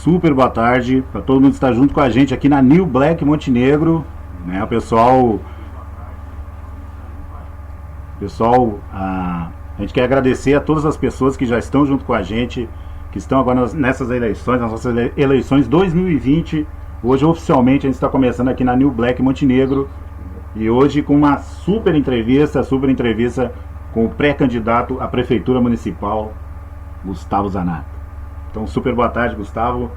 super boa tarde para todo mundo que está junto com a gente aqui na New Black Montenegro, né? Pessoal, a gente quer agradecer a todas as pessoas que já estão junto com a gente, que estão agora nessas eleições, nas nossas eleições 2020. Hoje oficialmente a gente está começando aqui na New Black Montenegro e hoje com uma super entrevista com o pré-candidato à Prefeitura Municipal, Gustavo Zanata. Então, super boa tarde, Gustavo.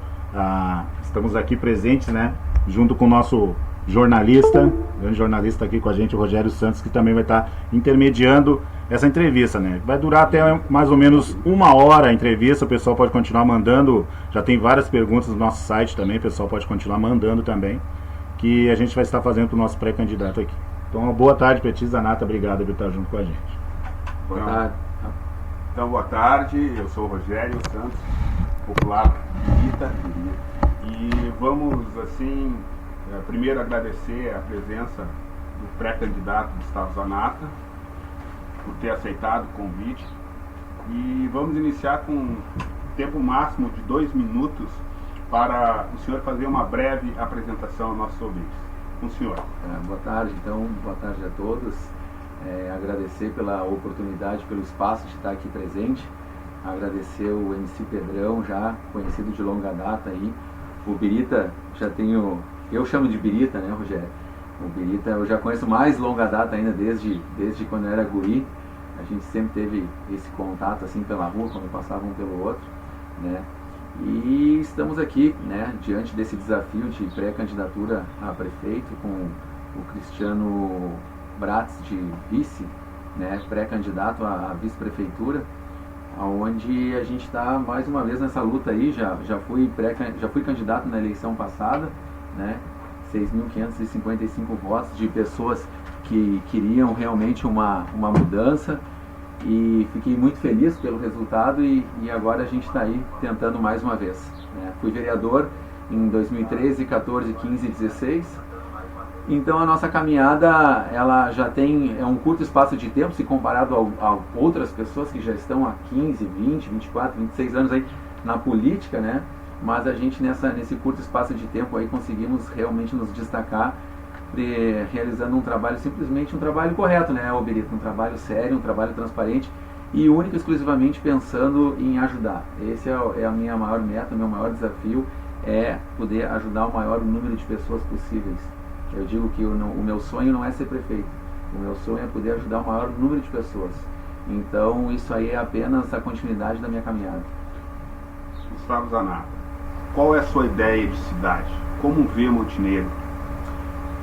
Estamos aqui presentes, né, junto com o nosso jornalista, grande jornalista aqui com a gente, o Rogério Santos, que também vai estar intermediando essa entrevista, né? Vai durar até mais ou menos 1 hora a entrevista, o pessoal pode continuar mandando, já tem várias perguntas no nosso site também, o pessoal pode continuar mandando também, que a gente vai estar fazendo para o nosso pré-candidato aqui. Então, uma boa tarde para ti, Zanata, obrigado por estar junto com a gente. Boa tarde. Então, boa tarde, eu sou o Rogério Santos, popular Birita, e vamos, assim, primeiro agradecer a presença do pré-candidato Gustavo Zanata, por ter aceitado o convite, e vamos iniciar com um tempo máximo de 2 minutos para o senhor fazer uma breve apresentação aos nossos ouvintes. Com o senhor. Boa tarde, então, boa tarde a todos. Agradecer pela oportunidade, pelo espaço de estar aqui presente, agradecer o MC Pedrão, já conhecido de longa data aí, o Birita, eu chamo de Birita, né, Rogério? O Birita eu já conheço mais longa data ainda, desde quando eu era guri, a gente sempre teve esse contato assim pela rua, quando passava um pelo outro, né? E estamos aqui, né, diante desse desafio de pré-candidatura a prefeito com o Cristiano Bratz de vice, né, pré-candidato à vice-prefeitura, onde a gente está mais uma vez nessa luta aí. Já fui candidato na eleição passada, né, 6.555 votos de pessoas que queriam realmente uma mudança, e fiquei muito feliz pelo resultado, e agora a gente está aí tentando mais uma vez, né. Fui vereador em 2013, 14, 15 e 16. Então a nossa caminhada, ela já tem um curto espaço de tempo se comparado a outras pessoas que já estão há 15, 20, 24, 26 anos aí na política, né? Mas a gente nesse curto espaço de tempo aí conseguimos realmente nos destacar, realizando um trabalho, simplesmente um trabalho correto, né, Oberito? Um trabalho sério, um trabalho transparente e único e exclusivamente pensando em ajudar. Esse é a minha maior meta, meu maior desafio é poder ajudar o maior número de pessoas possíveis. Eu digo que o meu sonho não é ser prefeito, o meu sonho é poder ajudar o maior número de pessoas. Então isso aí é apenas a continuidade da minha caminhada. Gustavo Zanata, qual é a sua ideia de cidade? Como vê Montenegro?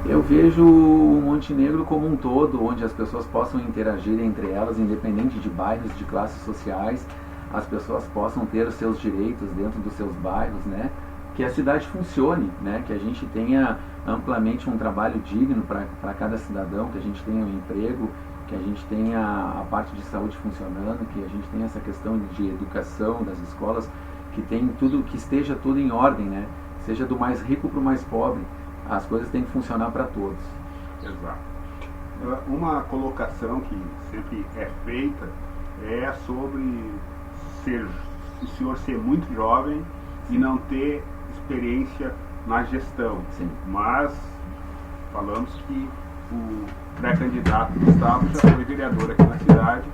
Eu vejo o Montenegro como um todo, onde as pessoas possam interagir entre elas, independente de bairros, de classes sociais, as pessoas possam ter os seus direitos dentro dos seus bairros, né? Que a cidade funcione, né? Que a gente tenha amplamente um trabalho digno para cada cidadão, que a gente tenha um emprego, que a gente tenha a parte de saúde funcionando, que a gente tenha essa questão de educação das escolas, que tem tudo, que esteja tudo em ordem, né? Seja do mais rico para o mais pobre, as coisas têm que funcionar para todos. Exato. Uma colocação que sempre é feita é sobre o senhor ser muito jovem e não ter experiência na gestão. Sim. Mas falamos que o pré-candidato Gustavo já foi vereador aqui na cidade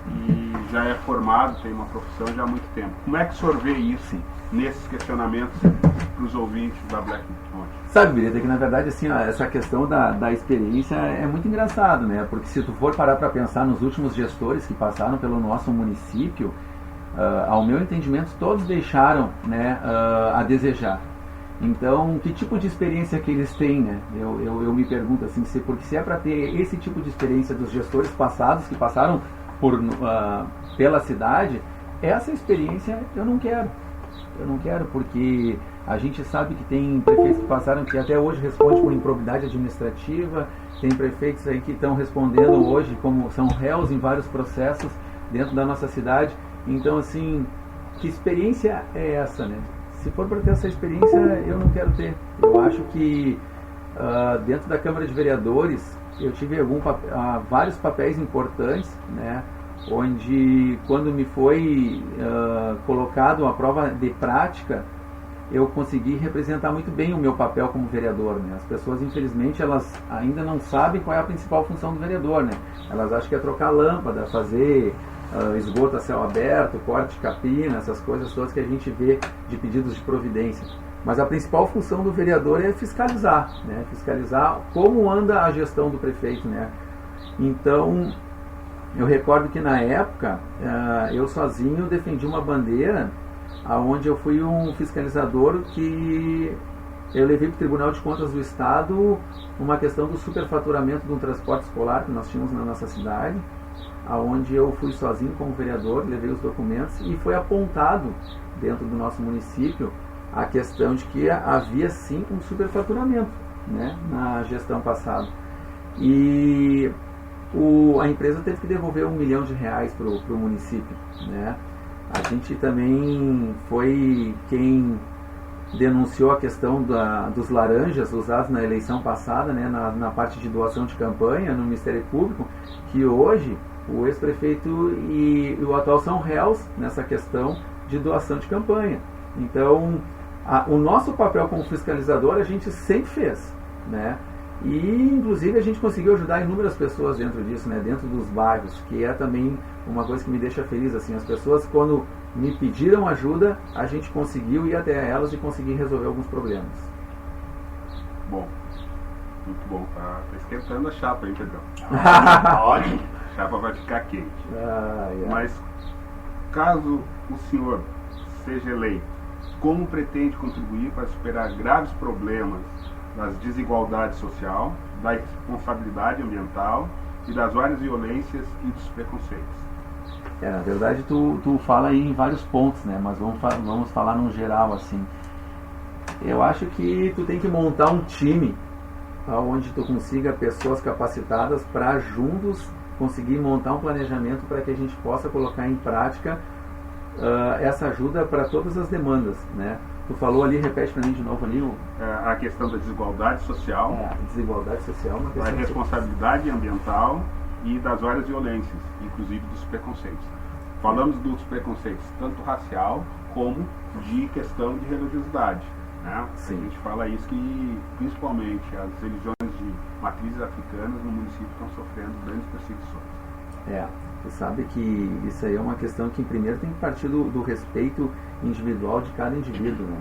e já é formado, tem uma profissão já há muito tempo. Como é que o senhor vê isso nesses questionamentos para os ouvintes da Black Monte? Sabe, Birita, que na verdade assim, essa questão da experiência é muito engraçado, né? Porque se tu for parar para pensar nos últimos gestores que passaram pelo nosso município, ao meu entendimento, todos deixaram, né, a desejar. Então, que tipo de experiência que eles têm, né? Eu me pergunto assim, porque se é para ter esse tipo de experiência dos gestores passados que passaram pela cidade, essa experiência eu não quero. Eu não quero, porque a gente sabe que tem prefeitos que passaram que até hoje respondem por improbidade administrativa, tem prefeitos aí que estão respondendo hoje como são réus em vários processos dentro da nossa cidade. Então, assim, que experiência é essa, né? Se for para ter essa experiência, eu não quero ter. Eu acho que dentro da Câmara de Vereadores eu tive vários papéis importantes, né? Onde, quando me foi colocado a prova de prática, eu consegui representar muito bem o meu papel como vereador, né? As pessoas, infelizmente, elas ainda não sabem qual é a principal função do vereador, né? Elas acham que é trocar lâmpada, fazer esgoto a céu aberto, corte de capina, essas coisas todas que a gente vê de pedidos de providência. Mas a principal função do vereador é fiscalizar, né? Fiscalizar como anda a gestão do prefeito, né? Então, eu recordo que na época, eu sozinho defendi uma bandeira onde eu fui um fiscalizador que eu levei para o Tribunal de Contas do Estado uma questão do superfaturamento de um transporte escolar que nós tínhamos na nossa cidade, onde eu fui sozinho como vereador, levei os documentos e foi apontado dentro do nosso município a questão de que havia sim um superfaturamento, né, na gestão passada. E a empresa teve que devolver R$1 milhão para o município, né? A gente também foi quem denunciou a questão dos laranjas usados na eleição passada, né, na parte de doação de campanha no Ministério Público, que hoje o ex-prefeito e o atual são réus nessa questão de doação de campanha. Então, o nosso papel como fiscalizador a gente sempre fez, né? E inclusive a gente conseguiu ajudar inúmeras pessoas dentro disso, né, dentro dos bairros, que é também uma coisa que me deixa feliz, assim, as pessoas quando me pediram ajuda, a gente conseguiu ir até elas e conseguir resolver alguns problemas. Bom, muito bom, tá esquentando a chapa, hein, Pedrão? Ótimo. A chapa vai ficar quente. Yeah. Mas caso o senhor seja eleito, como pretende contribuir para superar graves problemas das desigualdades social, da responsabilidade ambiental e das várias violências e dos preconceitos? Na verdade tu fala aí em vários pontos, né? Mas vamos falar num geral, assim. Eu acho que tu tem que montar um time onde tu consiga pessoas capacitadas para juntos conseguir montar um planejamento para que a gente possa colocar em prática essa ajuda para todas as demandas, né? Tu falou ali, repete para mim de novo ali a questão da desigualdade social, desigualdade social, uma da questão responsabilidade ambiental e das várias violências, inclusive dos preconceitos. Falamos dos preconceitos tanto racial como de questão de religiosidade, né? Sim. A gente fala isso que principalmente as religiões de matrizes africanas no município estão sofrendo grandes perseguições. Tu sabe que isso aí é uma questão que primeiro tem que partir do respeito individual de cada indivíduo, né?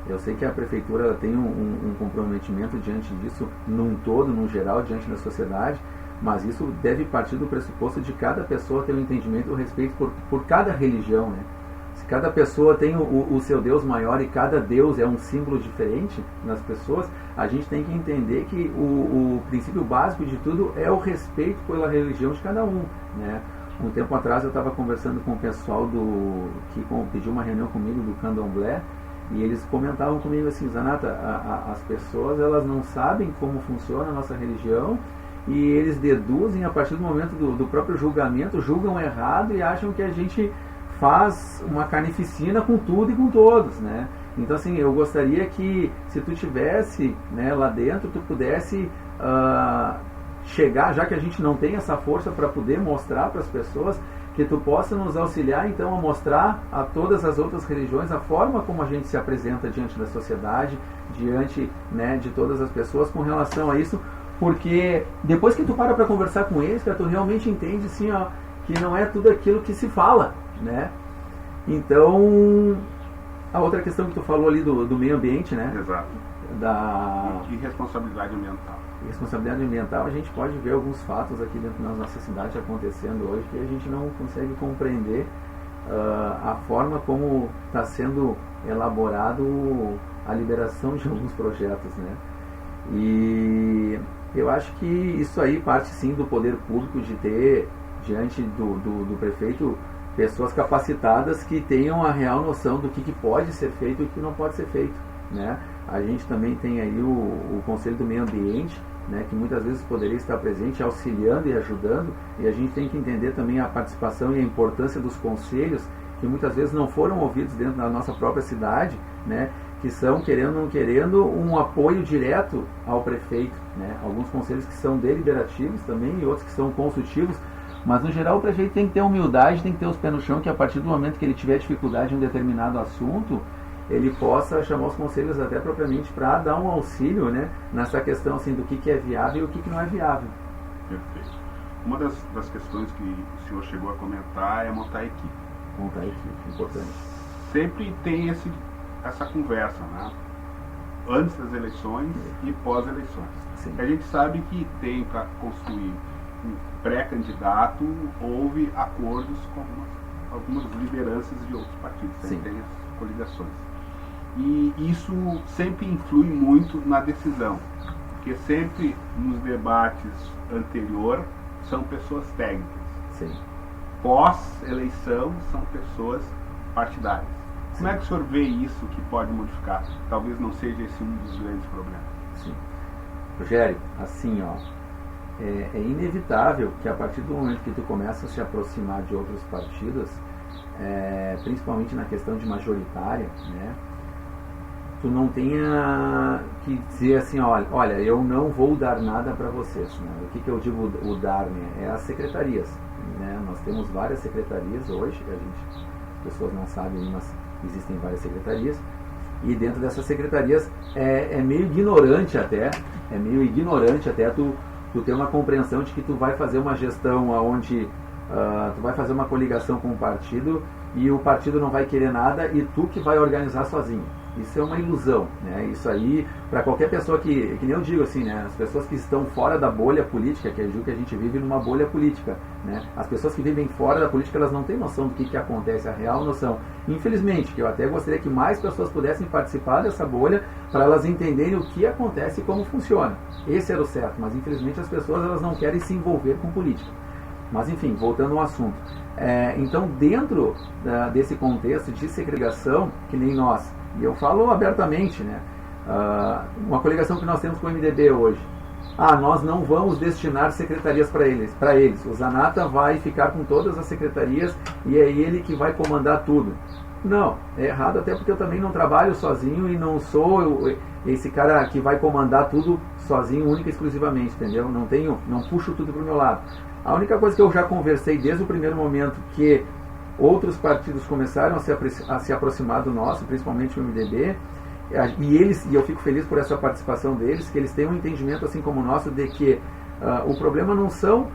Eu sei que a prefeitura ela tem um comprometimento diante disso, num todo, num geral, diante da sociedade, mas isso deve partir do pressuposto de cada pessoa ter um entendimento e o respeito por cada religião, né? Se cada pessoa tem o seu Deus maior e cada Deus é um símbolo diferente nas pessoas, a gente tem que entender que o princípio básico de tudo é o respeito pela religião de cada um, né? Um tempo atrás eu estava conversando com o pessoal que pediu uma reunião comigo do Candomblé, e eles comentavam comigo assim: Zanata, as pessoas elas não sabem como funciona a nossa religião e eles deduzem a partir do momento do próprio julgamento, julgam errado e acham que a gente faz uma carnificina com tudo e com todos, né? Então, assim, eu gostaria que, se tu tivesse, né, lá dentro, tu pudesse chegar, já que a gente não tem essa força para poder mostrar para as pessoas, que tu possa nos auxiliar, então, a mostrar a todas as outras religiões a forma como a gente se apresenta diante da sociedade, diante, né, de todas as pessoas com relação a isso, porque depois que tu para conversar com eles, tu realmente entende, assim, que não é tudo aquilo que se fala, né? Então, a outra questão que tu falou ali do meio ambiente, né? Exato. E responsabilidade ambiental. Responsabilidade ambiental, a gente pode ver alguns fatos aqui dentro da nossa cidade acontecendo hoje que a gente não consegue compreender a forma como está sendo elaborado a liberação de alguns projetos, né? E eu acho que isso aí parte sim do poder público de ter diante do prefeito pessoas capacitadas que tenham a real noção do que pode ser feito e o que não pode ser feito, né? A gente também tem aí o Conselho do Meio Ambiente, né, que muitas vezes poderia estar presente auxiliando e ajudando, e a gente tem que entender também a participação e a importância dos conselhos, que muitas vezes não foram ouvidos dentro da nossa própria cidade, né, que são, querendo ou não querendo, um apoio direto ao prefeito, né? Alguns conselhos que são deliberativos também e outros que são consultivos, mas no geral o prefeito tem que ter humildade, tem que ter os pés no chão, que a partir do momento que ele tiver dificuldade em um determinado assunto, ele possa chamar os conselhos até propriamente para dar um auxílio, né, nessa questão assim, do que é viável e o que não é viável. Perfeito. Uma das questões que o senhor chegou a comentar é montar a equipe. Montar a equipe, importante. Sempre tem essa conversa, né? Antes das eleições e pós-eleições. Sim. A gente sabe que tem para construir um pré-candidato, houve acordos com algumas lideranças de outros partidos, sempre tem as coligações. E isso sempre influi muito na decisão, porque sempre nos debates anteriores são pessoas técnicas. Sim. Pós-eleição são pessoas partidárias. Como é que o senhor vê isso que pode modificar? Talvez não seja esse um dos grandes problemas. Sim. Rogério, assim, ó, é inevitável que a partir do momento que tu começa a se aproximar de outros partidos, principalmente na questão de majoritária, né, tu não tenha que dizer assim, olha, eu não vou dar nada para vocês. Né? O que eu digo o dar, né? É as secretarias. Né? Nós temos várias secretarias hoje, as pessoas não sabem, mas existem várias secretarias. E dentro dessas secretarias é meio ignorante até tu ter uma compreensão de que tu vai fazer uma gestão onde tu vai fazer uma coligação com um partido e o partido não vai querer nada e tu que vai organizar sozinho. Isso é uma ilusão, né? Isso aí, para qualquer pessoa que nem eu digo assim, né? As pessoas que estão fora da bolha política, que é o que a gente vive numa bolha política, né? As pessoas que vivem fora da política, elas não têm noção do que acontece, a real noção. Infelizmente, que eu até gostaria que mais pessoas pudessem participar dessa bolha para elas entenderem o que acontece e como funciona. Esse era o certo, mas infelizmente as pessoas elas não querem se envolver com política. Mas enfim, voltando ao assunto. Então, dentro desse contexto de segregação, que nem nós, e eu falo abertamente, né? Uma coligação que nós temos com o MDB hoje. Nós não vamos destinar secretarias para eles. O Zanata vai ficar com todas as secretarias e é ele que vai comandar tudo. Não, é errado, até porque eu também não trabalho sozinho e não sou esse cara que vai comandar tudo sozinho, única e exclusivamente, entendeu? Não puxo tudo para o meu lado. A única coisa que eu já conversei desde o primeiro momento que outros partidos começaram a se aproximar do nosso, principalmente o MDB, e eu fico feliz por essa participação deles, que eles têm um entendimento assim como o nosso de que o problema não são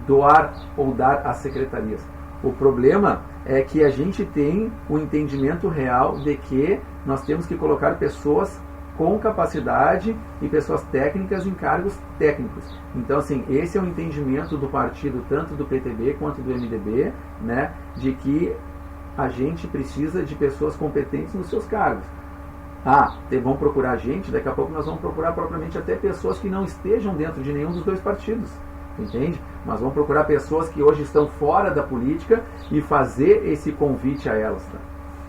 doar ou dar às secretarias. O problema é que a gente tem o entendimento real de que nós temos que colocar pessoas com capacidade e pessoas técnicas em cargos técnicos. Então, assim, esse é o entendimento do partido, tanto do PTB quanto do MDB, né, de que a gente precisa de pessoas competentes nos seus cargos. Vão procurar gente, daqui a pouco nós vamos procurar propriamente até pessoas que não estejam dentro de nenhum dos dois partidos, entende? Mas vamos procurar pessoas que hoje estão fora da política e fazer esse convite a elas, tá?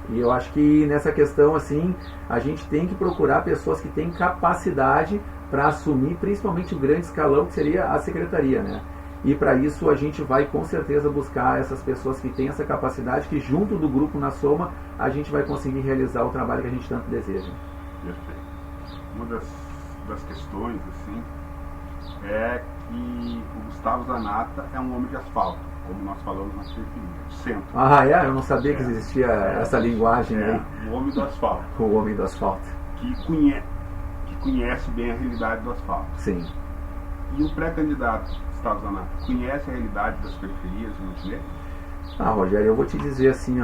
E eu acho que nessa questão, assim, a gente tem que procurar pessoas que têm capacidade para assumir principalmente o grande escalão, que seria a secretaria, né? E para isso a gente vai com certeza buscar essas pessoas que têm essa capacidade, que junto do grupo na soma a gente vai conseguir realizar o trabalho que a gente tanto deseja. Perfeito. Uma das questões, assim, é que o Gustavo Zanata é um homem de asfalto, como nós falamos na periferia, do centro. Eu não sabia que existia essa linguagem aí. O homem do asfalto. O homem do asfalto. Que conhece bem a realidade do asfalto. Sim. E o pré-candidato Gustavo Zanata conhece a realidade das periferias de Montenegro? Rogério, eu vou te dizer assim,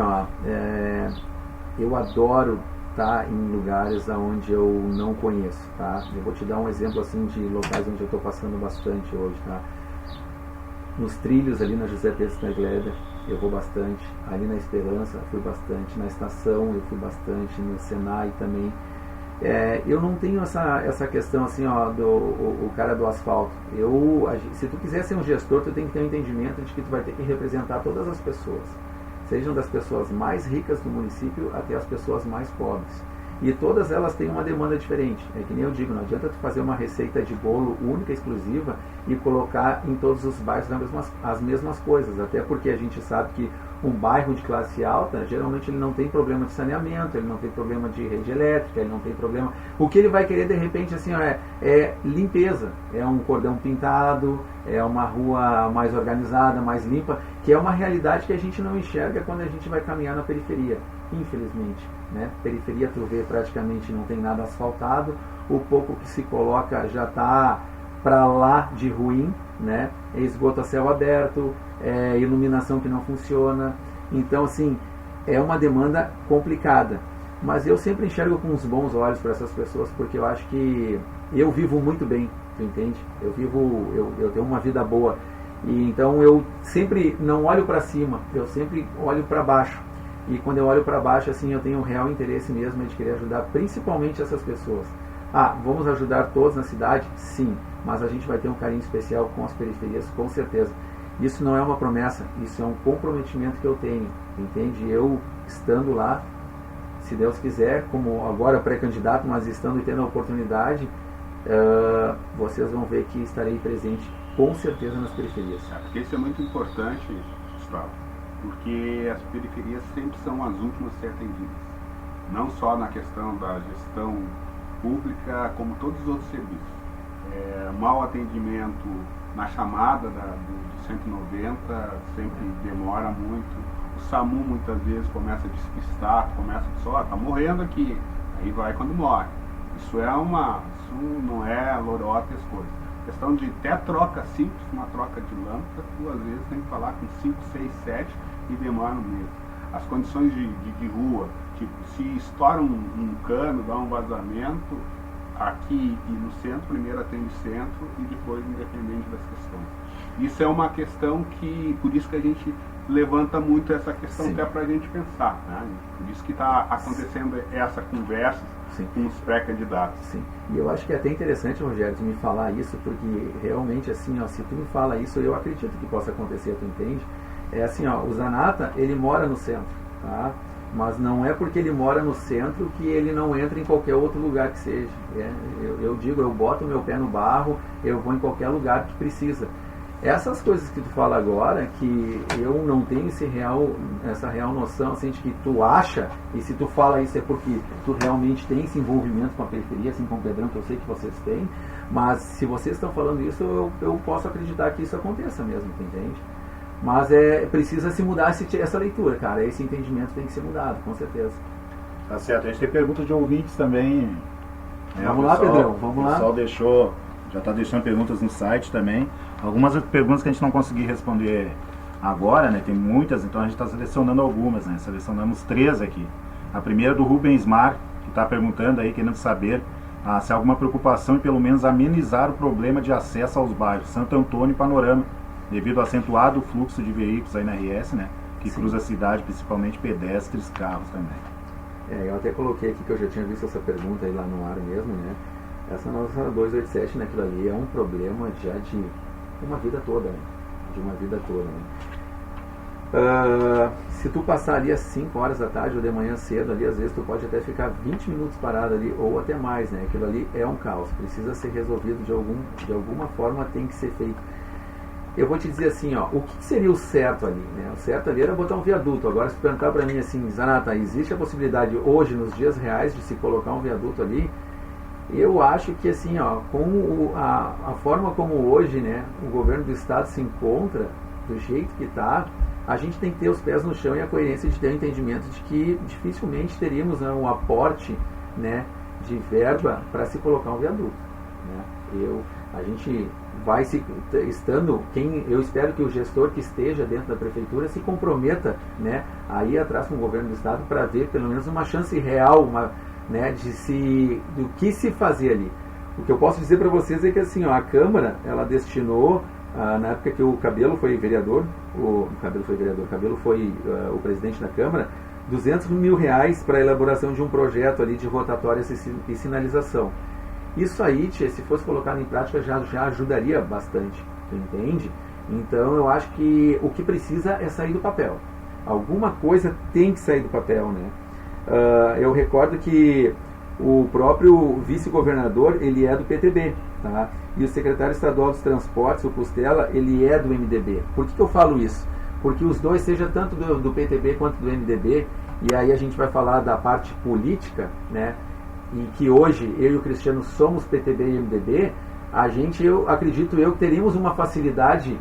eu adoro estar em lugares onde eu não conheço, tá? Eu vou te dar um exemplo assim de locais onde eu estou passando bastante hoje, tá? Nos trilhos ali na José Pedro Snegleber, eu vou bastante. Ali na Esperança, fui bastante. Na estação, eu fui bastante. No Senai também. Eu não tenho essa questão assim, o cara do asfalto. Se tu quiser ser um gestor, tu tem que ter um entendimento de que tu vai ter que representar todas as pessoas. Sejam das pessoas mais ricas do município até as pessoas mais pobres. E todas elas têm uma demanda diferente. É que nem eu digo, não adianta tu fazer uma receita de bolo única, exclusiva, e colocar em todos os bairros as mesmas coisas. Até porque a gente sabe que um bairro de classe alta, geralmente ele não tem problema de saneamento, ele não tem problema de rede elétrica, ele não tem problema... O que ele vai querer, de repente, assim, ó, é limpeza. É um cordão pintado, é uma rua mais organizada, mais limpa, que é uma realidade que a gente não enxerga quando a gente vai caminhar na periferia, infelizmente. Né? Periferia, tu vê, praticamente não tem nada asfaltado, o pouco que se coloca já está para lá de ruim, né? É esgoto a céu aberto, é iluminação que não funciona. Então, assim, é uma demanda complicada. Mas eu sempre enxergo com uns bons olhos para essas pessoas, porque eu acho que eu vivo muito bem, tu entende? Eu tenho uma vida boa. E então eu sempre não olho para cima, eu sempre olho para baixo. E quando eu olho para baixo, assim, eu tenho um real interesse mesmo de querer ajudar principalmente essas pessoas. Ah, vamos ajudar todos na cidade? Sim, mas a gente vai ter um carinho especial com as periferias, com certeza. Isso não é uma promessa, isso é um comprometimento que eu tenho, entende? Eu estando lá, se Deus quiser, como agora pré-candidato, mas estando e tendo a oportunidade, vocês vão ver que estarei presente com certeza nas periferias. Porque isso é muito importante, Gustavo, porque as periferias sempre são as últimas a ser atendidas. Não só na questão da gestão pública, como todos os outros serviços. Mau atendimento na chamada do 190 sempre demora muito. O SAMU muitas vezes começa a despistar, começa só, tá morrendo aqui, aí vai quando morre. Isso não é lorota as coisas. Questão de até troca simples, uma troca de lâmpada, tu às vezes tem que falar com 5, 6, 7 e demora um mês. As condições de rua, tipo, se estoura um cano, dá um vazamento, aqui e no centro, primeiro atende o centro e depois independente das questões. Isso é uma questão que, por isso que a gente levanta muito essa questão. Sim. Até para a gente pensar, né? Por isso que está acontecendo essa conversa. Sim. Com os pré-candidatos. Sim, e eu acho que é até interessante, Rogério, tu me falar isso, porque realmente assim, ó, se tu me fala isso, eu acredito que possa acontecer, tu entende? É assim, ó, o Zanata, ele mora no centro, tá? Mas não é porque ele mora no centro que ele não entra em qualquer outro lugar que seja. Eu digo, eu boto o meu pé no barro, eu vou em qualquer lugar que precisa. Essas coisas que tu fala agora, que eu não tenho essa real noção, assim, de que tu acha, e se tu fala isso é porque tu realmente tem esse envolvimento com a periferia, assim como o Pedrão, que eu sei que vocês têm, mas se vocês estão falando isso, eu posso acreditar que isso aconteça mesmo, tu entende? Mas precisa se mudar essa leitura, cara, esse entendimento tem que ser mudado, com certeza. Tá certo, a gente tem perguntas de ouvintes também. Vamos lá, Pedrão, vamos lá. O pessoal já está deixando perguntas no site também. Algumas perguntas que a gente não conseguiu responder agora, né? Tem muitas, então a gente está selecionando algumas, né? Selecionamos 3 aqui. A primeira é do Rubens Mar, que está perguntando aí, querendo saber se há alguma preocupação em pelo menos amenizar o problema de acesso aos bairros Santo Antônio e Panorama, devido ao acentuado fluxo de veículos aí na RS, né? Que Sim. cruza a cidade, principalmente pedestres, carros também. Eu até coloquei aqui que eu já tinha visto essa pergunta aí lá no ar mesmo, né? Essa nossa 287, né? Aquilo ali é um problema já de uma vida toda, né? De uma vida toda, né? Se tu passar ali às 5 horas da tarde ou de manhã cedo ali, às vezes tu pode até ficar 20 minutos parado ali ou até mais, né? Aquilo ali é um caos, precisa ser resolvido de alguma forma, tem que ser feito. Eu vou te dizer assim, ó, o que seria o certo ali, né? O certo ali era botar um viaduto. Agora, se perguntar para mim assim, Zanata, existe a possibilidade hoje, nos dias reais, de se colocar um viaduto ali? Eu acho que assim, ó, com a forma como hoje, né, o governo do estado se encontra, do jeito que está, a gente tem que ter os pés no chão e a coerência de ter o entendimento de que dificilmente teríamos, né, um aporte, né, de verba para se colocar um viaduto, né? A gente vai eu espero que o gestor que esteja dentro da prefeitura se comprometa, né, a ir atrás com o governo do estado para ver pelo menos uma chance real, né, do que se fazer ali. O que eu posso dizer para vocês é que assim, ó, a Câmara, ela destinou, na época que o Cabelo foi vereador, o Cabelo foi o presidente da Câmara, 200 mil reais para a elaboração de um projeto ali de rotatórias e sinalização. Isso aí, tia, se fosse colocado em prática, já ajudaria bastante, entende? Então eu acho que o que precisa é sair do papel. Alguma coisa tem que sair do papel, né? Eu recordo que O próprio vice-governador, ele é do PTB, tá? E o secretário estadual dos transportes, o Costela, ele é do MDB. Por que eu falo isso? Porque os dois, seja tanto do PTB quanto do MDB, e aí a gente vai falar da parte política, né? E que hoje eu e o Cristiano somos PTB e MDB, acredito eu, teríamos uma facilidade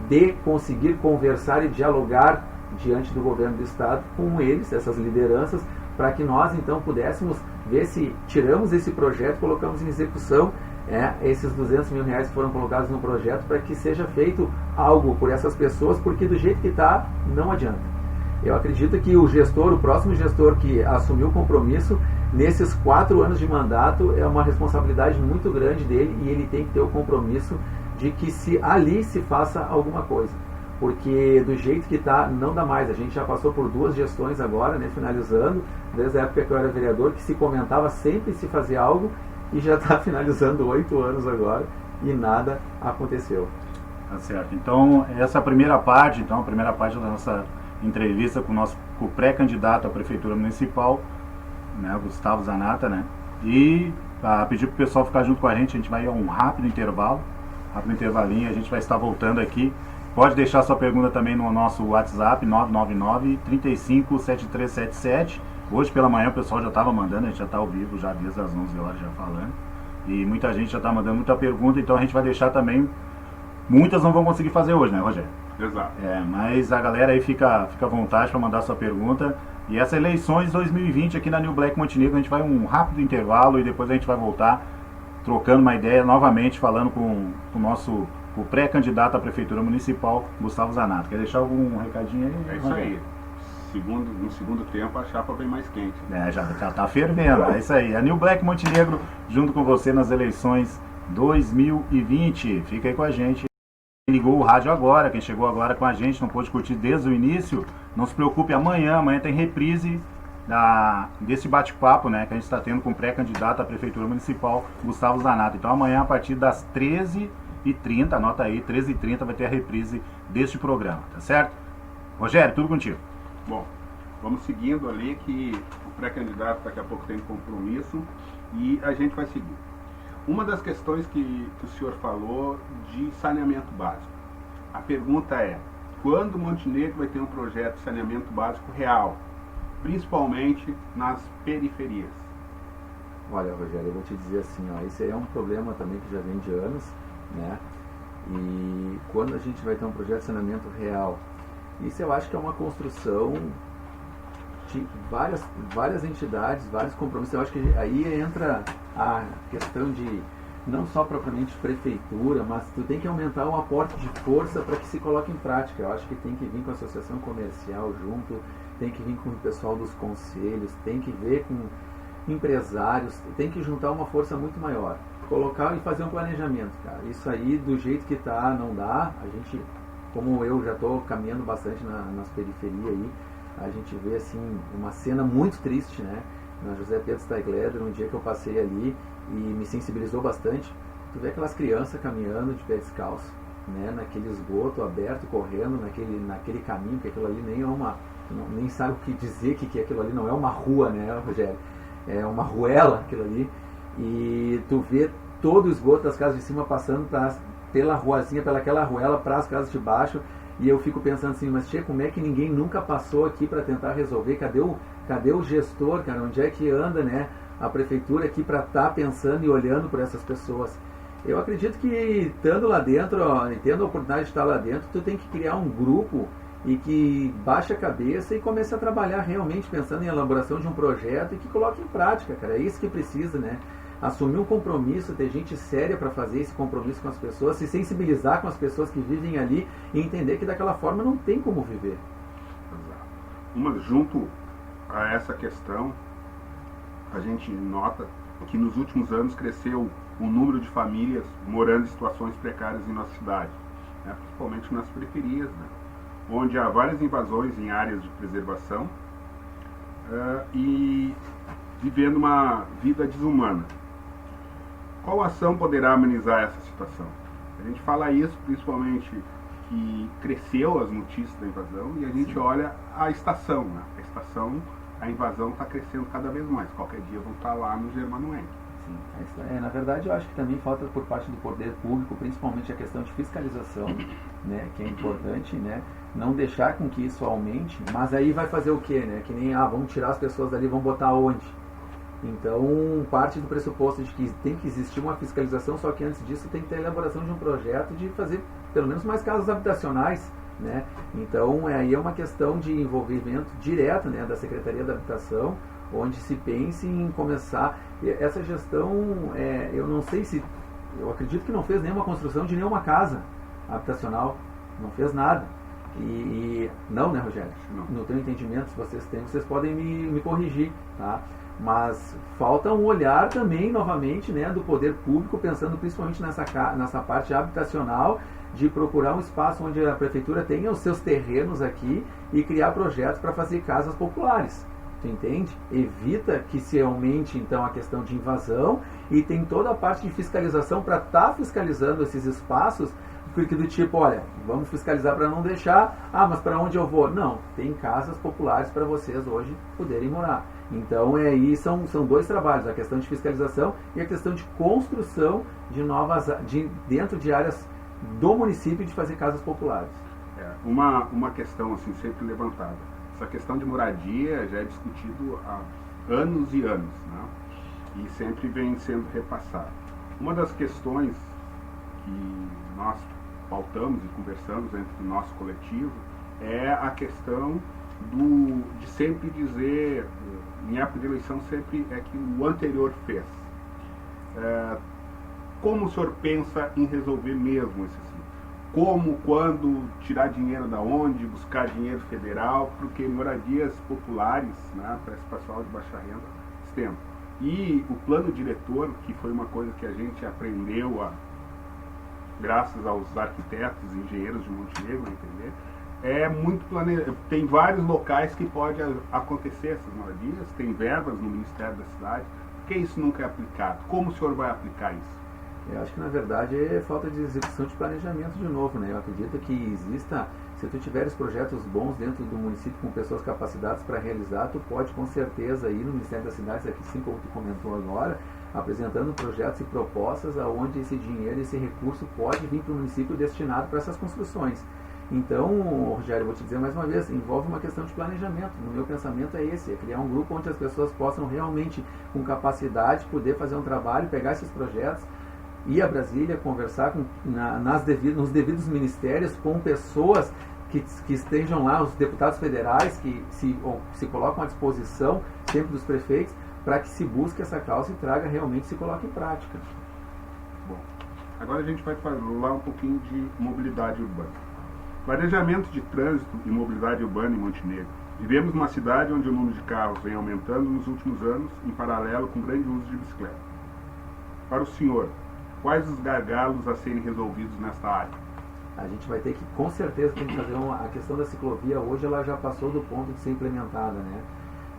de conseguir conversar e dialogar diante do governo do estado com eles, essas lideranças, para que nós então pudéssemos ver se tiramos esse projeto, colocamos em execução esses 200 mil reais que foram colocados no projeto, para que seja feito algo por essas pessoas, porque do jeito que está, não adianta. Eu acredito que o próximo gestor que assumiu o compromisso, nesses 4 anos de mandato, é uma responsabilidade muito grande dele, e ele tem que ter o compromisso de que ali se faça alguma coisa. Porque do jeito que está, não dá mais. A gente já passou por 2 gestões agora, né, finalizando, desde a época que eu era vereador, que se comentava sempre se fazer algo, e já está finalizando 8 anos agora, e nada aconteceu. Tá certo. Então, essa é a primeira parte da nossa entrevista com o pré-candidato à Prefeitura Municipal, né, Gustavo Zanata, né? E pedir para o pessoal ficar junto com a gente vai a um rápido intervalinho, a gente vai estar voltando aqui. Pode deixar sua pergunta também no nosso WhatsApp, 999-357377. Hoje pela manhã o pessoal já estava mandando, a gente já está ao vivo, já desde as 11 horas já falando. E muita gente já está mandando muita pergunta, então a gente vai deixar também. Muitas não vão conseguir fazer hoje, né, Rogério? Exato. Mas a galera aí fica à vontade para mandar sua pergunta. E essas eleições 2020 aqui na New Black Montenegro, a gente vai um rápido intervalo e depois a gente vai voltar trocando uma ideia novamente, falando com o pré-candidato à Prefeitura Municipal, Gustavo Zanata. Quer deixar algum recadinho aí? É isso aí. No segundo tempo a chapa vem mais quente. Já tá fervendo, é isso aí. A New Black Montenegro junto com você nas eleições 2020. Fica aí com a gente. Quem ligou o rádio agora, quem chegou agora com a gente, não pôde curtir desde o início, não se preocupe, amanhã tem reprise desse bate-papo, né, que a gente está tendo com o pré-candidato à Prefeitura Municipal, Gustavo Zanata. Então amanhã, a partir das 13h30, anota aí, 13h30 vai ter a reprise deste programa, tá certo? Rogério, tudo contigo. Bom, vamos seguindo ali, que o pré-candidato daqui a pouco tem compromisso e a gente vai seguir. Uma das questões que o senhor falou de saneamento básico. A pergunta é, quando Montenegro vai ter um projeto de saneamento básico real, principalmente nas periferias? Olha, Rogério, eu vou te dizer assim, esse aí é um problema também que já vem de anos, né? E quando a gente vai ter um projeto de saneamento real, isso eu acho que é uma construção de várias entidades, vários compromissos. Eu acho que aí entra a questão de não só propriamente prefeitura, mas tu tem que aumentar o aporte de força para que se coloque em prática. Eu acho que tem que vir com a associação comercial junto, tem que vir com o pessoal dos conselhos, tem que ver com empresários, tem que juntar uma força muito maior. Colocar e fazer um planejamento, cara. Isso aí, do jeito que tá, não dá. A gente, como eu já estou caminhando bastante nas periferias aí, a gente vê assim uma cena muito triste, né? Na José Pedro Steigleder, um dia que eu passei ali e me sensibilizou bastante. Tu vê aquelas crianças caminhando de pé descalço, né? Naquele esgoto aberto, correndo naquele caminho, que aquilo ali nem é nem sabe o que dizer que aquilo ali não é uma rua, né, Rogério? É uma ruela aquilo ali. E tu vê todo o esgoto das casas de cima passando pela ruazinha, pelaquela ruela para as casas de baixo. E eu fico pensando assim, mas como é que ninguém nunca passou aqui para tentar resolver? Cadê o gestor, cara? Onde é que anda, né, a prefeitura aqui para estar pensando e olhando por essas pessoas? Eu acredito que estando lá dentro, tendo a oportunidade de estar lá dentro, tu tem que criar um grupo e que baixe a cabeça e comece a trabalhar realmente pensando em elaboração de um projeto e que coloque em prática, cara. É isso que precisa, né? Assumir um compromisso, ter gente séria para fazer esse compromisso com as pessoas, se sensibilizar com as pessoas que vivem ali e entender que daquela forma não tem como viver. Junto a essa questão, a gente nota que nos últimos anos cresceu o número de famílias morando em situações precárias em nossa cidade, né, principalmente nas periferias, né, onde há várias invasões em áreas de preservação e vivendo uma vida desumana. Qual ação poderá amenizar essa situação? A gente fala isso principalmente que cresceu as notícias da invasão e a gente olha a estação, né? A estação a invasão está crescendo cada vez mais. Qualquer dia vão estar lá no Germano Henrique. Sim, na verdade eu acho que também falta por parte do poder público, principalmente a questão de fiscalização, né, que é importante, né, não deixar com que isso aumente, mas aí vai fazer o quê, né, que nem, vamos tirar as pessoas dali, vamos botar onde? Então, parte do pressuposto de que tem que existir uma fiscalização, só que antes disso tem que ter a elaboração de um projeto de fazer pelo menos mais casas habitacionais, né, então aí é uma questão de envolvimento direto, né, da Secretaria da Habitação, onde se pense em começar essa gestão. Eu não sei se, eu acredito que não fez nenhuma construção de nenhuma casa habitacional, não fez nada. E não, né, Rogério? Não. No teu entendimento, se vocês têm, vocês podem me corrigir, tá? Mas falta um olhar também, novamente, né, do poder público, pensando principalmente nessa parte habitacional, de procurar um espaço onde a prefeitura tenha os seus terrenos aqui e criar projetos para fazer casas populares. Tu entende? Evita que se aumente então a questão de invasão e tem toda a parte de fiscalização para estar fiscalizando esses espaços, porque do tipo, olha, vamos fiscalizar para não deixar, mas para onde eu vou? Não, tem casas populares para vocês hoje poderem morar. Então aí são dois trabalhos, a questão de fiscalização e a questão de construção de novas, dentro de áreas do município, de fazer casas populares. Uma questão assim sempre levantada. Essa questão de moradia já é discutido há anos e anos, né? E sempre vem sendo repassado. Uma das questões que nós pautamos e conversamos entre o nosso coletivo é a questão de sempre dizer, em época de eleição, sempre é que o anterior fez. Como o senhor pensa em resolver mesmo esse assunto? Como, quando, tirar dinheiro da onde, buscar dinheiro federal, porque moradias populares, né, para esse pessoal de baixa renda, temos. E o plano diretor, que foi uma coisa que a gente aprendeu graças aos arquitetos e engenheiros de Montenegro, entender, é muito tem vários locais que pode acontecer essas moradias, tem verbas no Ministério da Cidade, por que isso nunca é aplicado? Como o senhor vai aplicar isso? Eu acho que na verdade é falta de execução de planejamento de novo, né? Eu acredito que exista, se tu tiveres projetos bons dentro do município com pessoas capacitadas para realizar, tu pode com certeza ir no Ministério das Cidades, aqui assim como tu comentou agora, apresentando projetos e propostas aonde esse dinheiro, esse recurso pode vir para o município destinado para essas construções. Então, Rogério, vou te dizer mais uma vez, envolve uma questão de planejamento. No meu pensamento é esse, é criar um grupo onde as pessoas possam realmente, com capacidade, poder fazer um trabalho, pegar esses projetos, ir a Brasília, conversar nos devidos ministérios com pessoas que estejam lá, os deputados federais que se colocam à disposição sempre dos prefeitos, para que se busque essa causa e traga realmente, se coloque em prática. Bom, agora a gente vai falar um pouquinho de mobilidade urbana. Planejamento de trânsito e mobilidade urbana em Montenegro. Vivemos numa cidade onde o número de carros vem aumentando nos últimos anos, em paralelo com o grande uso de bicicleta. Para o senhor, quais os gargalos a serem resolvidos nesta área? A gente vai ter que, com certeza, tem que fazer a questão da ciclovia. Hoje ela já passou do ponto de ser implementada, né?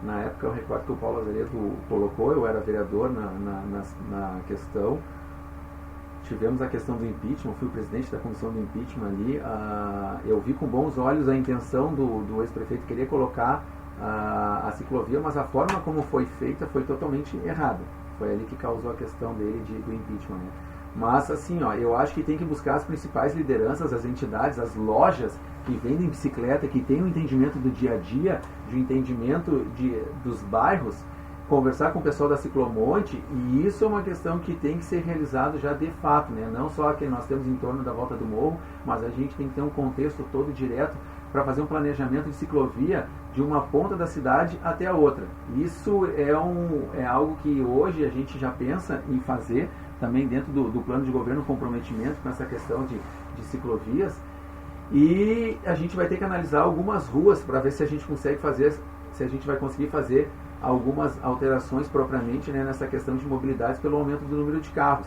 Na época, eu recordo que o Paulo Azeredo colocou, eu era vereador na questão. Tivemos a questão do impeachment, fui o presidente da comissão do impeachment ali. Eu vi com bons olhos a intenção do ex-prefeito querer colocar a ciclovia, mas a forma como foi feita foi totalmente errada. Foi ali que causou a questão dele do impeachment, né? Mas assim, eu acho que tem que buscar as principais lideranças, as entidades, as lojas que vendem bicicleta, que têm um entendimento do dia a dia, de entendimento dos bairros, conversar com o pessoal da Ciclomonte, e isso é uma questão que tem que ser realizado já de fato, né? Não só que nós temos em torno da volta do morro, mas a gente tem que ter um contexto todo direto para fazer um planejamento de ciclovia de uma ponta da cidade até a outra. Isso é algo que hoje a gente já pensa em fazer, também dentro do plano de governo, comprometimento com essa questão de ciclovias, e a gente vai ter que analisar algumas ruas para ver se a gente vai conseguir fazer algumas alterações propriamente, né, nessa questão de mobilidade pelo aumento do número de carros.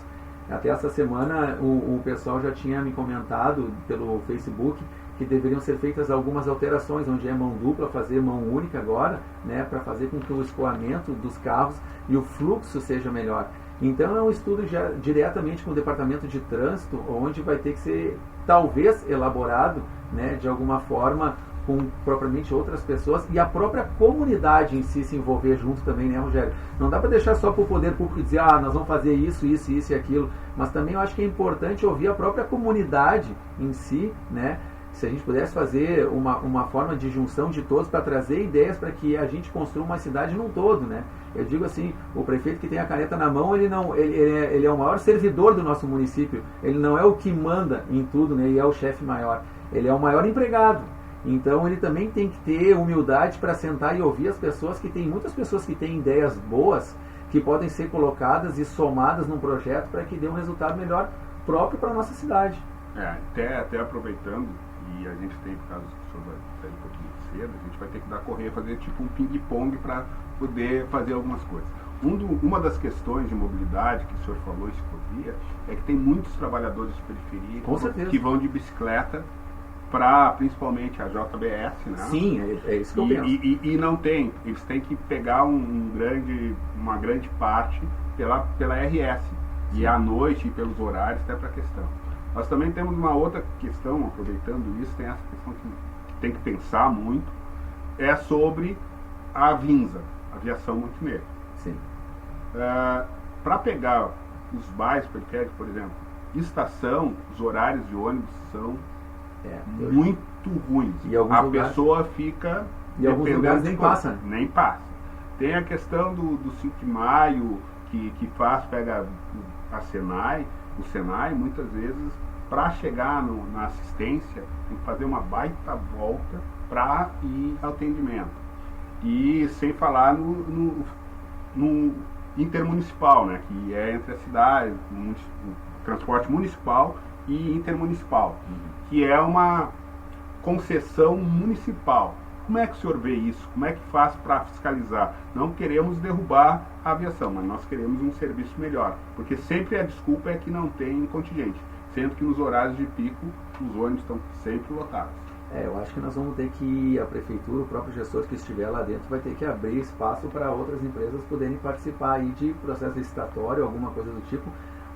Até essa semana o pessoal já tinha me comentado pelo Facebook que deveriam ser feitas algumas alterações, onde é mão dupla, fazer mão única agora, né, para fazer com que o escoamento dos carros e o fluxo seja melhor. Então é um estudo já diretamente com o Departamento de Trânsito, onde vai ter que ser talvez elaborado, né, de alguma forma com propriamente outras pessoas e a própria comunidade em si se envolver junto também, né, Rogério? Não dá para deixar só para o poder público dizer, nós vamos fazer isso e aquilo, mas também eu acho que é importante ouvir a própria comunidade em si, né? Se a gente pudesse fazer uma forma de junção de todos para trazer ideias para que a gente construa uma cidade num todo, né? Eu digo assim, o prefeito que tem a caneta na mão, ele é o maior servidor do nosso município, ele não é o que manda em tudo, né? E é o chefe maior, ele é o maior empregado. Então ele também tem que ter humildade para sentar e ouvir as pessoas, que tem muitas pessoas que têm ideias boas, que podem ser colocadas e somadas num projeto para que dê um resultado melhor próprio para a nossa cidade. Até aproveitando, e a gente tem, por causa que o senhor vai sair um pouquinho cedo, a gente vai ter que dar correr, fazer tipo um ping-pong para poder fazer algumas coisas. Uma das questões de mobilidade que o senhor falou e ciclovia é que tem muitos trabalhadores de periferia que vão de bicicleta para principalmente a JBS, né? Sim, é isso que eu penso. E não tem, eles têm que pegar uma grande parte pela RS. E à noite e pelos horários, até para a questão. Nós também temos uma outra questão, aproveitando isso, tem essa questão que tem que pensar muito, é sobre a Avinsa, Aviação Montenegro. Sim. Para pegar os bairros periféricos, por exemplo, estação, os horários de ônibus são muito ruins. A pessoa fica... E alguns lugares nem passa. Nem passa. Tem a questão do 5 de maio, que pega a Senai, o Senai, muitas vezes, para chegar na assistência, tem que fazer uma baita volta para ir ao atendimento. E sem falar no intermunicipal, né, que é entre as cidades, o transporte municipal e intermunicipal, que é uma concessão municipal. Como é que o senhor vê isso? Como é que faz para fiscalizar? Não queremos derrubar a aviação, mas nós queremos um serviço melhor, porque sempre a desculpa é que não tem contingente, sendo que nos horários de pico os ônibus estão sempre lotados. Eu acho que nós vamos ter que, a prefeitura, o próprio gestor que estiver lá dentro, vai ter que abrir espaço para outras empresas poderem participar aí de processo licitatório, alguma coisa do tipo,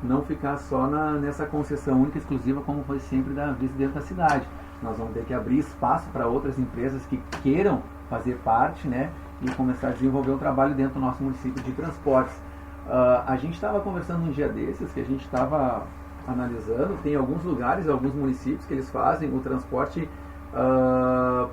não ficar só nessa concessão única e exclusiva como foi sempre da vista dentro da cidade. Nós vamos ter que abrir espaço para outras empresas que queiram fazer parte, né, e começar a desenvolver um trabalho dentro do nosso município de transportes. A gente estava conversando um dia desses, que a gente estava analisando, tem alguns lugares, alguns municípios que eles fazem o transporte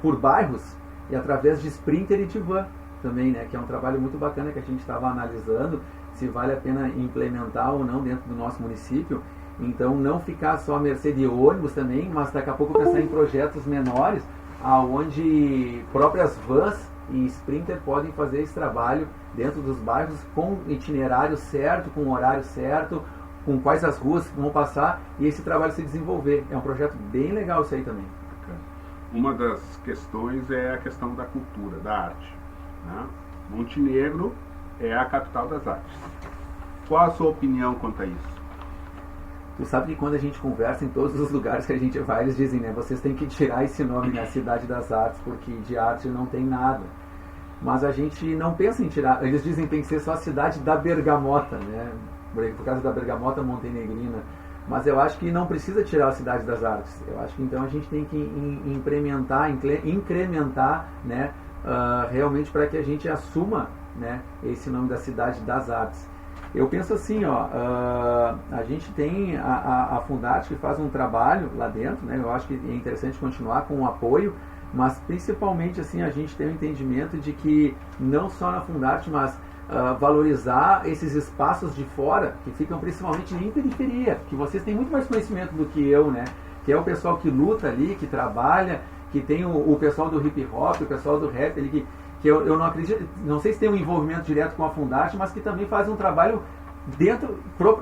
por bairros e através de Sprinter e de van também, né, que é um trabalho muito bacana que a gente estava analisando se vale a pena implementar ou não dentro do nosso município. Então não ficar só à mercê de ônibus também, mas daqui a pouco pensar em projetos menores, aonde próprias vans e Sprinter podem fazer esse trabalho dentro dos bairros com itinerário certo, com horário certo, com quais as ruas vão passar e esse trabalho se desenvolver. É um projeto bem legal isso aí também. Uma das questões é a questão da cultura, da arte, né? Montenegro é a capital das artes. Qual a sua opinião quanto a isso? Tu sabe que quando a gente conversa em todos os lugares que a gente vai, eles dizem, né, vocês têm que tirar esse nome, né, Cidade das Artes, porque de arte não tem nada. Mas a gente não pensa em tirar, eles dizem que tem que ser só a cidade da Bergamota, né, por causa da Bergamota montenegrina. Mas eu acho que não precisa tirar a Cidade das Artes. Eu acho que então a gente tem que incrementar, né, realmente para que a gente assuma, né, esse nome da Cidade das Artes. Eu penso assim, a gente tem a Fundarte que faz um trabalho lá dentro, né? Eu acho que é interessante continuar com o apoio, mas principalmente assim a gente tem o entendimento de que não só na Fundarte, mas valorizar esses espaços de fora, que ficam principalmente em periferia, que vocês têm muito mais conhecimento do que eu, né? Que é o pessoal que luta ali, que trabalha, que tem o pessoal do hip hop, o pessoal do rap ali, que eu não acredito, não sei se tem um envolvimento direto com a Fundarte, mas que também faz um trabalho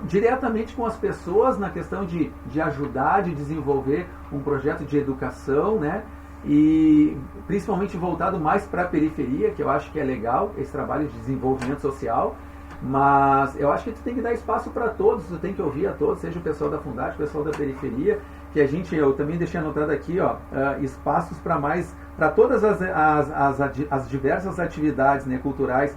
diretamente com as pessoas na questão de ajudar, de desenvolver um projeto de educação, né? E principalmente voltado mais para a periferia, que eu acho que é legal, esse trabalho de desenvolvimento social, mas eu acho que tu tem que dar espaço para todos, tu tem que ouvir a todos, seja o pessoal da Fundarte, o pessoal da periferia, que eu também deixei anotado aqui, espaços para todas as diversas atividades, né, culturais,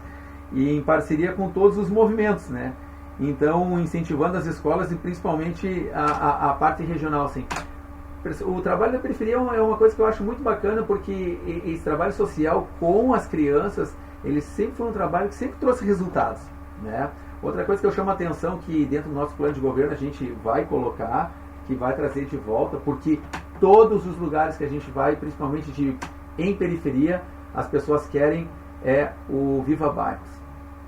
e em parceria com todos os movimentos, né? Então, incentivando as escolas e principalmente a parte regional, assim. o trabalho da periferia é uma coisa que eu acho muito bacana, porque esse trabalho social com as crianças, ele sempre foi um trabalho que sempre trouxe resultados, né? Outra coisa que eu chamo a atenção, que dentro do nosso plano de governo a gente vai colocar, que vai trazer de volta, porque todos os lugares que a gente vai, principalmente em periferia, as pessoas querem o Viva Bairros.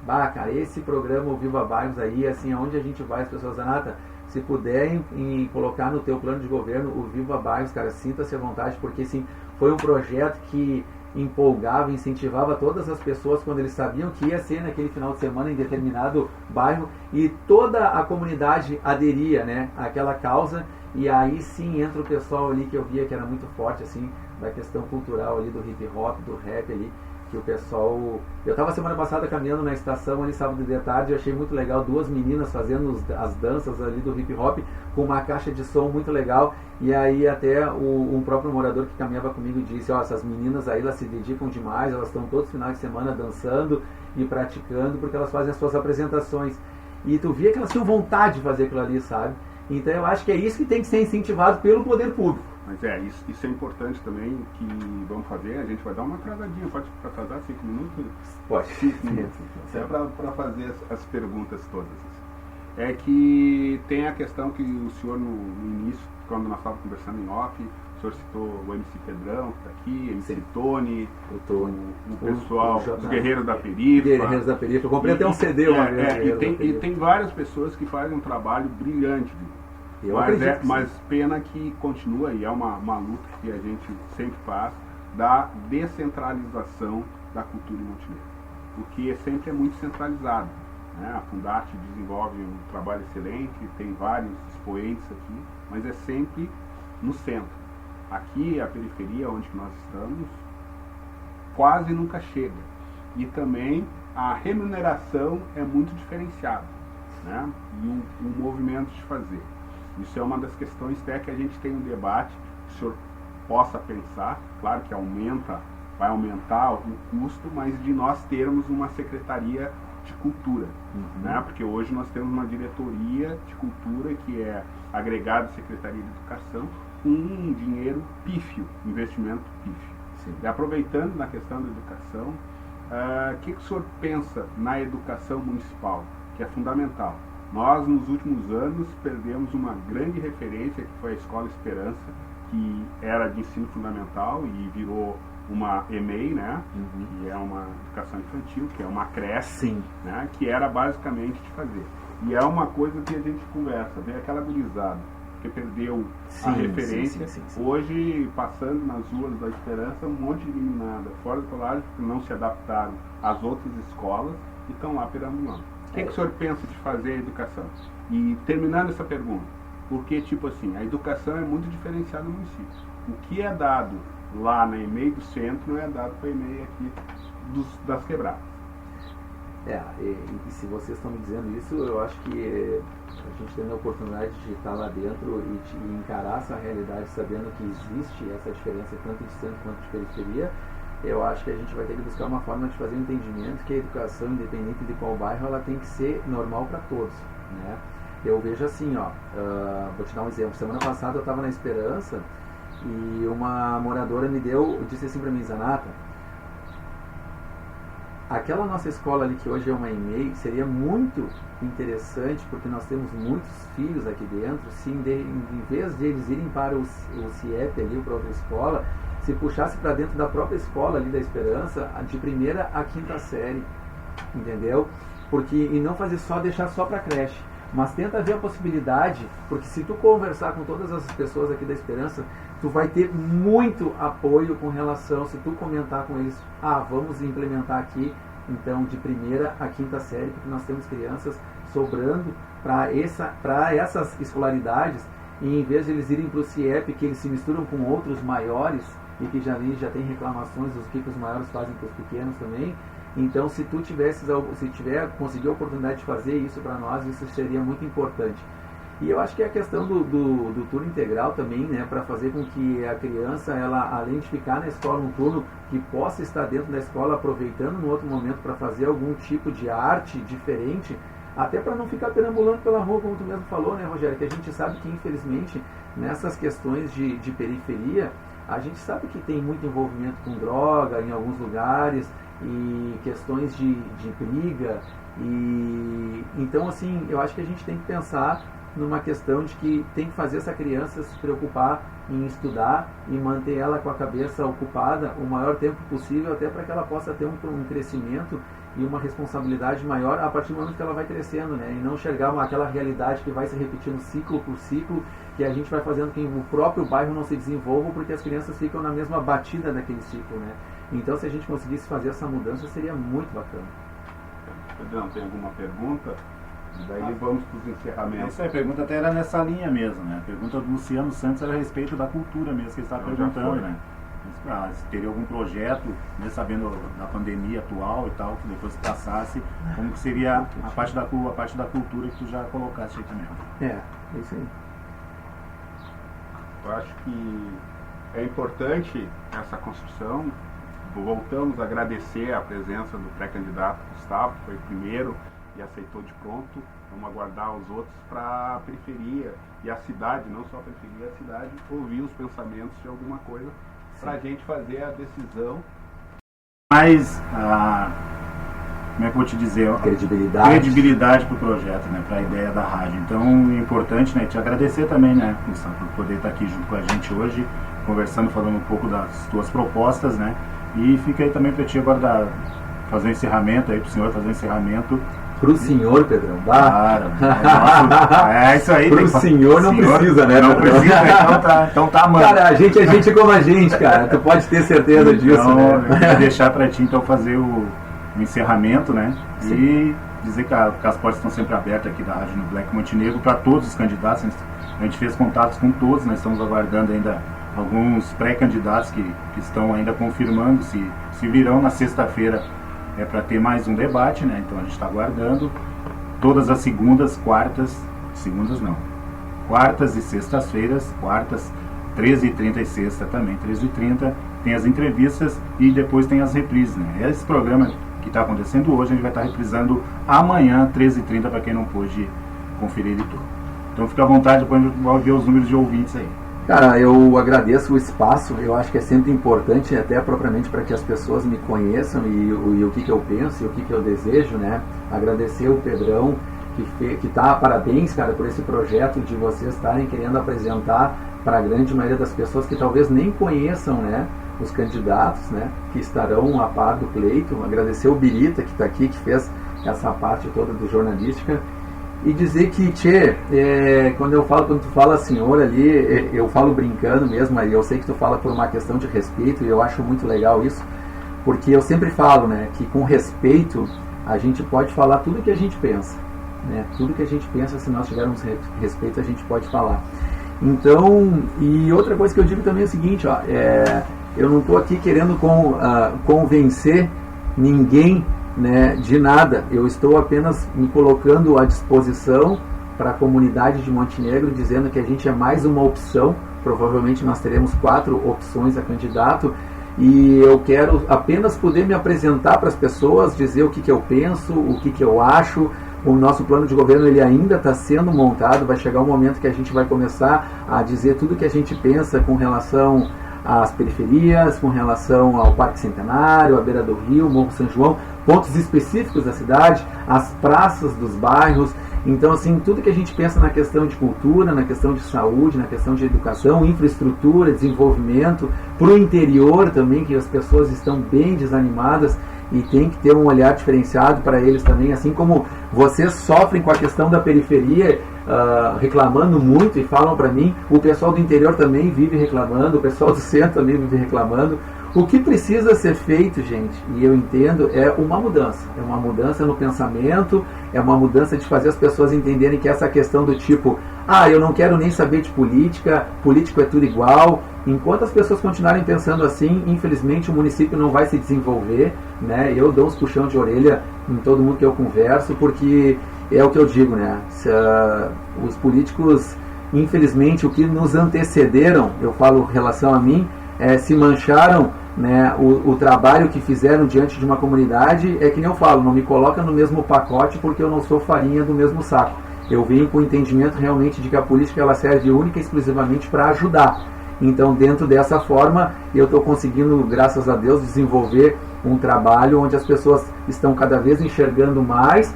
Bah, cara, esse programa, o Viva Bairros aí, assim, aonde a gente vai, as pessoas, Zanata, se puderem colocar no teu plano de governo o Viva Bairros, cara, sinta-se à vontade, porque assim, foi um projeto que empolgava, incentivava todas as pessoas quando eles sabiam que ia ser naquele final de semana em determinado bairro, e toda a comunidade aderia, né, àquela causa. E aí sim entra o pessoal ali que eu via que era muito forte, assim, da questão cultural ali, do hip hop, do rap ali, que o pessoal... Eu estava semana passada caminhando na estação ali, sábado de tarde, eu achei muito legal, 2 meninas fazendo as danças ali do hip hop, com uma caixa de som muito legal. E aí até um próprio morador que caminhava comigo disse, essas meninas aí, elas se dedicam demais, elas estão todos os finais de semana dançando e praticando, porque elas fazem as suas apresentações. E tu via que elas tinham vontade de fazer aquilo ali, sabe? Então eu acho que é isso que tem que ser incentivado pelo poder público. Mas isso é importante também, que vamos fazer, a gente vai dar uma atrasadinha, pode atrasar 5 minutos? Pode. 5 minutos. Isso é para fazer as perguntas todas. É que tem a questão que o senhor no início, quando nós estávamos conversando em off, o senhor citou o MC Pedrão, que está aqui, MC Tony, o pessoal, os Guerreiros da Perifa. Guerreiros da Perifa, eu comprei até um CD uma vez. E tem várias pessoas que fazem um trabalho brilhante, mas pena que continua, e é uma luta que a gente sempre faz, da descentralização da cultura em Montenegro, porque sempre é muito centralizado, né? A Fundarte desenvolve um trabalho excelente, tem vários expoentes aqui, mas é sempre no centro. Aqui, a periferia onde nós estamos, quase nunca chega, e também a remuneração é muito diferenciada, né? E o movimento de fazer. Isso é uma das questões até que a gente tem um debate, que o senhor possa pensar, claro que vai aumentar o custo, mas de nós termos uma secretaria de cultura, né? Porque hoje nós temos uma diretoria de cultura que é agregada à Secretaria de Educação, com um dinheiro pífio, investimento pífio. Sim. E aproveitando na questão da educação, o que o senhor pensa na educação municipal, que é fundamental? Nós, nos últimos anos, perdemos uma grande referência, que foi a Escola Esperança, que era de ensino fundamental e virou uma EMEI, né? Que é uma educação infantil, que é uma creche, Sim. Né? Que era basicamente de fazer. E é uma coisa que a gente conversa, vem aquela gurizada, que perdeu a referência. Sim. Hoje, passando nas ruas da Esperança, um monte de meninada fora do colégio, que não se adaptaram às outras escolas e estão lá perambulando. O que o senhor pensa de fazer a educação? E terminando essa pergunta, porque tipo assim, a educação é muito diferenciada no município. O que é dado lá na EMEI do centro não é dado para a EMEI aqui das quebradas. E se vocês estão me dizendo isso, eu acho que a gente tendo a oportunidade de estar lá dentro e de encarar essa realidade, sabendo que existe essa diferença tanto de centro quanto de periferia, eu acho que a gente vai ter que buscar uma forma de fazer um entendimento que a educação, independente de qual bairro, ela tem que ser normal para todos, né? Eu vejo assim, vou te dar um exemplo. Semana passada eu estava na Esperança e uma moradora disse assim para mim, Zanata, aquela nossa escola ali que hoje é uma EMEI, seria muito interessante, porque nós temos muitos filhos aqui dentro, se em vez de eles irem para o CIEP ali, para outra escola, se puxasse para dentro da própria escola ali da Esperança, de 1ª a 5ª série, entendeu? E não deixar só para creche, mas tenta ver a possibilidade, porque se tu conversar com todas as pessoas aqui da Esperança, tu vai ter muito apoio com relação, se tu comentar com eles, vamos implementar aqui, então, de 1ª a 5ª série, porque nós temos crianças sobrando para essas escolaridades, e em vez de eles irem para o CIEP, que eles se misturam com outros maiores, e que já tem reclamações dos que os maiores fazem com os pequenos também. Então, se tiver conseguir a oportunidade de fazer isso para nós, isso seria muito importante. E eu acho que a questão do turno integral também, né, para fazer com que a criança, ela, além de ficar na escola um turno, que possa estar dentro da escola, aproveitando no outro momento para fazer algum tipo de arte diferente, até para não ficar perambulando pela rua, como tu mesmo falou, né, Rogério, que a gente sabe que, infelizmente, nessas questões de periferia, a gente sabe que tem muito envolvimento com droga em alguns lugares, e questões de briga, e então, assim, eu acho que a gente tem que pensar numa questão de que tem que fazer essa criança se preocupar em estudar e manter ela com a cabeça ocupada o maior tempo possível, até para que ela possa ter um crescimento e uma responsabilidade maior a partir do momento que ela vai crescendo, né? E não enxergar aquela realidade que vai se repetindo ciclo por ciclo, que a gente vai fazendo que o próprio bairro não se desenvolva, porque as crianças ficam na mesma batida daquele ciclo, né? Então, se a gente conseguisse fazer essa mudança, seria muito bacana. Pedrão, tem alguma pergunta? Daí vamos para os encerramentos. Essa pergunta até era nessa linha mesmo, né? A pergunta do Luciano Santos era a respeito da cultura mesmo, que ele estava perguntando, né? Se teria algum projeto, né, sabendo da pandemia atual e tal, que depois que passasse, como que seria a parte da cultura que tu já colocaste aí também. É isso aí. Eu acho que é importante essa construção. Voltamos a agradecer a presença do pré-candidato Gustavo, que foi o primeiro e aceitou de pronto. Vamos aguardar os outros para a periferia e a cidade, não só a periferia, a cidade, ouvir os pensamentos de alguma coisa para a gente fazer a decisão. Mas, como é que eu vou te dizer? Credibilidade para o projeto, né, para a ideia da rádio. Então, é importante, né, te agradecer também, né, Gustavo, por poder estar aqui junto com a gente hoje, conversando, falando um pouco das tuas propostas, né, e fica aí também para ti agora fazer um encerramento aí, para o senhor fazer um encerramento. Pro senhor, Pedrão. Claro. É isso aí. Pro senhor não precisa, né? Não precisa, então tá, mano. Cara, a gente é gente como a gente, cara. Tu pode ter certeza disso, né? Eu queria deixar pra ti, então, fazer o encerramento, né? Sim. E dizer que as portas estão sempre abertas aqui da Rádio New Black Montenegro para todos os candidatos. A gente fez contatos com todos, nós estamos aguardando ainda alguns pré-candidatos que estão ainda confirmando se virão na sexta-feira. É para ter mais um debate, né? Então a gente está aguardando. Todas as quartas e sextas-feiras, quartas, 13h30 e sexta também, 13h30, tem as entrevistas e depois tem as reprises, né? Esse programa que está acontecendo hoje, a gente vai estar reprisando amanhã, 13h30, para quem não pôde conferir ele todo. Então fica à vontade, depois a gente vai ver os números de ouvintes aí. Cara, eu agradeço o espaço, eu acho que é sempre importante, até propriamente para que as pessoas me conheçam e o que eu penso e o que eu desejo, né? Agradecer o Pedrão, que tá, parabéns, cara, por esse projeto de vocês estarem querendo apresentar para a grande maioria das pessoas que talvez nem conheçam, né, os candidatos, né, que estarão a par do pleito. Agradecer o Birita, que está aqui, que fez essa parte toda do jornalística. E dizer que, quando tu fala senhor ali, eu falo brincando mesmo, e eu sei que tu fala por uma questão de respeito, e eu acho muito legal isso, porque eu sempre falo, né, que com respeito a gente pode falar tudo que a gente pensa, né, tudo que a gente pensa, se nós tivermos respeito, a gente pode falar. Então, e outra coisa que eu digo também é o seguinte, ó, eu não estou aqui querendo convencer ninguém, né, de nada, eu estou apenas me colocando à disposição para a comunidade de Montenegro, dizendo que a gente é mais uma opção. Provavelmente nós teremos 4 opções a candidato, e eu quero apenas poder me apresentar para as pessoas, dizer o que eu penso, o que eu acho. O nosso plano de governo ele ainda está sendo montado, vai chegar um momento que a gente vai começar a dizer tudo o que a gente pensa com relação às periferias, com relação ao Parque Centenário, à beira do rio, Morro São João, pontos específicos da cidade, as praças dos bairros. Então, assim, tudo que a gente pensa na questão de cultura, na questão de saúde, na questão de educação, infraestrutura, desenvolvimento, para o interior também, que as pessoas estão bem desanimadas e tem que ter um olhar diferenciado para eles também, assim como vocês sofrem com a questão da periferia, reclamando muito e falam para mim, o pessoal do interior também vive reclamando, o pessoal do centro também vive reclamando. O que precisa ser feito, gente, e eu entendo, é uma mudança no pensamento, é uma mudança de fazer as pessoas entenderem que essa questão do tipo, eu não quero nem saber de política, político é tudo igual. Enquanto as pessoas continuarem pensando assim, infelizmente o município não vai se desenvolver, né? Eu dou uns puxão de orelha em todo mundo que eu converso, porque é o que eu digo, né? Os políticos, infelizmente, o que nos antecederam, eu falo em relação a mim, se mancharam né, o trabalho que fizeram diante de uma comunidade. É que nem eu falo, não me coloca no mesmo pacote porque eu não sou farinha do mesmo saco. Eu vim com o entendimento realmente de que a política ela serve única e exclusivamente para ajudar. Então, dentro dessa forma, eu estou conseguindo, graças a Deus, desenvolver um trabalho onde as pessoas estão cada vez enxergando mais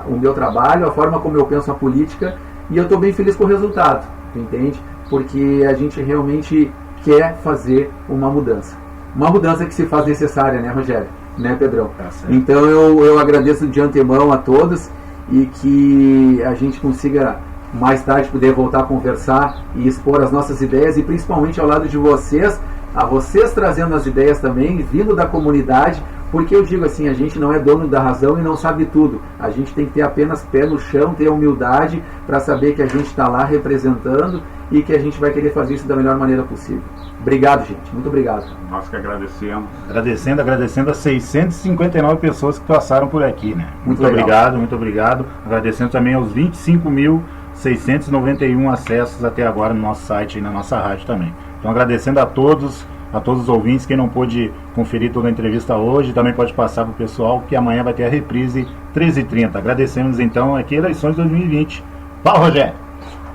o meu trabalho, a forma como eu penso a política, e eu estou bem feliz com o resultado, entende? Porque a gente realmente quer fazer uma mudança que se faz necessária, né, Rogério? Né, Pedrão? Então eu agradeço de antemão a todos e que a gente consiga mais tarde poder voltar a conversar e expor as nossas ideias, e principalmente ao lado de vocês, a vocês trazendo as ideias também, vindo da comunidade, porque eu digo assim, a gente não é dono da razão e não sabe tudo. A gente tem que ter apenas pé no chão, ter humildade para saber que a gente está lá representando e que a gente vai querer fazer isso da melhor maneira possível. Obrigado, gente. Muito obrigado. Nós que agradecemos. Agradecendo as 659 pessoas que passaram por aqui, né? Muito obrigado, muito obrigado. Agradecendo também aos 25.691 acessos até agora no nosso site e na nossa rádio também. Então, agradecendo a todos os ouvintes. Quem não pôde conferir toda a entrevista hoje, também pode passar para o pessoal, que amanhã vai ter a reprise 13h30. Agradecemos então aqui eleições 2020. Fala, Rogério.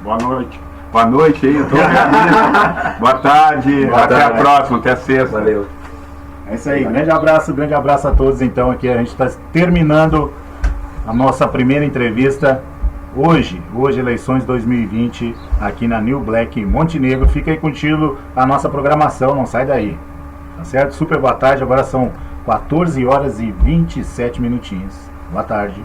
Boa noite. Boa noite aí, boa tarde, até a próxima, até sexta. Valeu. É isso aí, grande abraço a todos então. Aqui a gente está terminando a nossa primeira entrevista hoje, eleições 2020 aqui na New Black Montenegro. Fica aí contigo a nossa programação, não sai daí, tá certo? Super boa tarde, agora são 14 horas e 27 minutinhos. Boa tarde.